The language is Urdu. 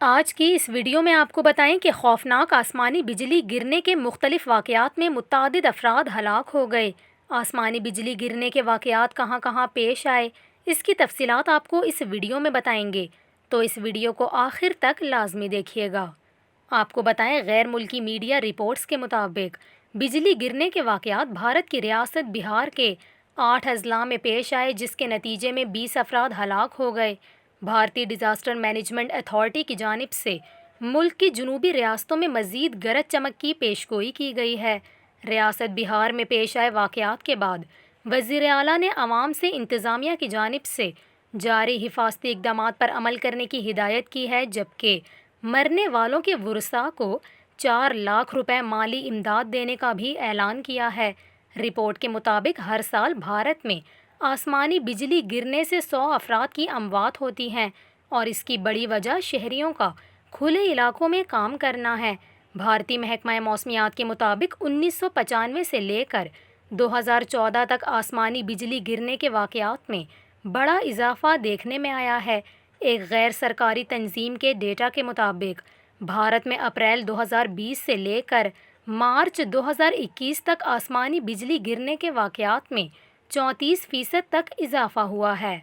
آج کی اس ویڈیو میں آپ کو بتائیں کہ خوفناک آسمانی بجلی گرنے کے مختلف واقعات میں متعدد افراد ہلاک ہو گئے۔ آسمانی بجلی گرنے کے واقعات کہاں کہاں پیش آئے، اس کی تفصیلات آپ کو اس ویڈیو میں بتائیں گے، تو اس ویڈیو کو آخر تک لازمی دیکھیے گا۔ آپ کو بتائیں، غیر ملکی میڈیا رپورٹس کے مطابق بجلی گرنے کے واقعات بھارت کی ریاست بہار کے 8 اضلاع میں پیش آئے، جس کے نتیجے میں 20 افراد ہلاک ہو گئے۔ بھارتی ڈیزاسٹر مینجمنٹ اتھارٹی کی جانب سے ملک کی جنوبی ریاستوں میں مزید گرج چمک کی پیشگوئی کی گئی ہے۔ ریاست بہار میں پیش آئے واقعات کے بعد وزیر اعلیٰ نے عوام سے انتظامیہ کی جانب سے جاری حفاظتی اقدامات پر عمل کرنے کی ہدایت کی ہے، جبکہ مرنے والوں کے ورثاء کو 4 لاکھ روپے مالی امداد دینے کا بھی اعلان کیا ہے۔ رپورٹ کے مطابق ہر سال بھارت میں آسمانی بجلی گرنے سے 100 افراد کی اموات ہوتی ہیں، اور اس کی بڑی وجہ شہریوں کا کھلے علاقوں میں کام کرنا ہے۔ بھارتی محکمہ موسمیات کے مطابق 1995 سے لے کر 2014 تک آسمانی بجلی گرنے کے واقعات میں بڑا اضافہ دیکھنے میں آیا ہے۔ ایک غیر سرکاری تنظیم کے ڈیٹا کے مطابق بھارت میں اپریل 2020 سے لے کر مارچ 2021 تک آسمانی بجلی گرنے کے واقعات میں 34% تک اضافہ ہوا ہے۔